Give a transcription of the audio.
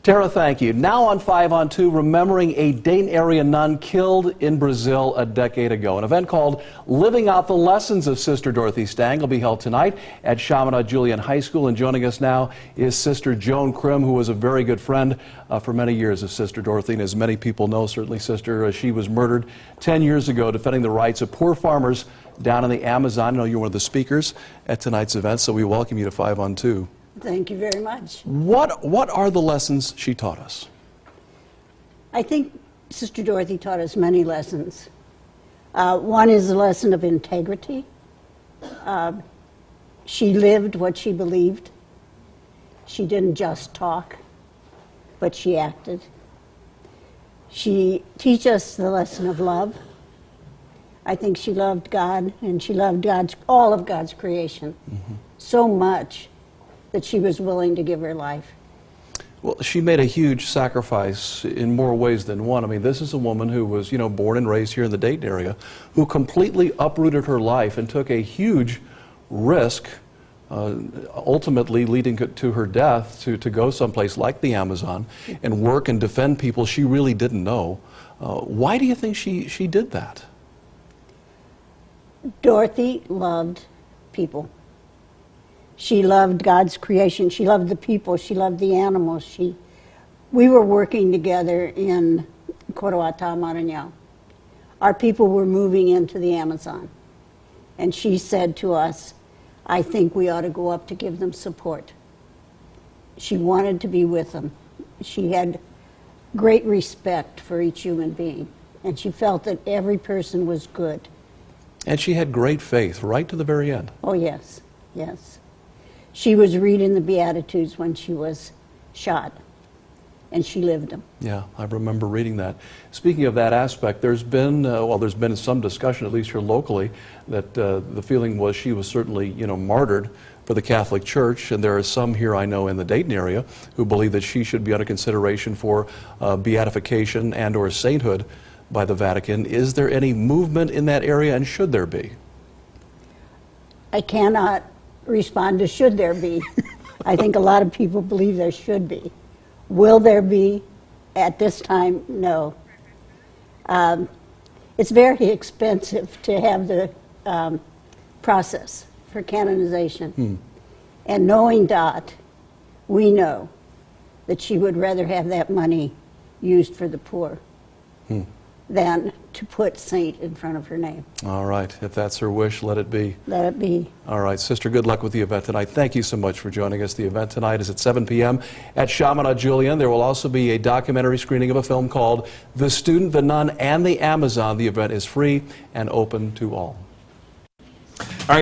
Tara, thank you. Now on 5 on 2, remembering a Dayton area nun killed in Brazil a decade ago. An event called Living Out the Lessons of Sister Dorothy Stang will be held tonight at Chaminade Julian High School. And joining us now is Sister Joan Krim, who was a very good friend for many years of Sister Dorothy. And as many people know, certainly Sister, she was murdered 10 years ago defending the rights of poor farmers down in the Amazon. I know you're one of the speakers at tonight's event, so we welcome you to 5 on 2. Thank you very much. What are the lessons she taught us? I think Sister Dorothy taught us many lessons. One is the lesson of integrity. She lived what she believed. She didn't just talk, but she acted. She teaches us the lesson of love. I think she loved God, and she loved all of God's creation so much that she was willing to give her life. Well, she made a huge sacrifice in more ways than one. I mean, this is a woman who was, born and raised here in the Dayton area, who completely uprooted her life and took a huge risk, ultimately leading to her death, to go someplace like the Amazon and work and defend people she really didn't know. Why do you think she did that? Dorothy loved people. She loved God's creation. She loved the people. She loved the animals. We were working together in Coroatá, Maranhão. Our people were moving into the Amazon. And she said to us, I think we ought to go up to give them support. She wanted to be with them. She had great respect for each human being. And she felt that every person was good. And she had great faith right to the very end. Oh, yes, yes. She was reading the Beatitudes when she was shot, and she lived them. Yeah, I remember reading that. Speaking of that aspect, there's been some discussion, at least here locally, that the feeling was she was certainly, martyred for the Catholic Church, and there are some here I know in the Dayton area who believe that she should be under consideration for beatification and or sainthood by the Vatican. Is there any movement in that area, and should there be? I cannot respond to should there be. I think a lot of people believe there should be. Will there be? At this time, no. It's very expensive to have the process for canonization. And knowing Dot, we know that she would rather have that money used for the poor than to put saint in front of her name. All right. If that's her wish, let it be. Let it be. All right. Sister, good luck with the event tonight. Thank you so much for joining us. The event tonight is at 7 p.m. at Chaminade Julian. There will also be a documentary screening of a film called The Student, the Nun, and the Amazon. The event is free and open to all.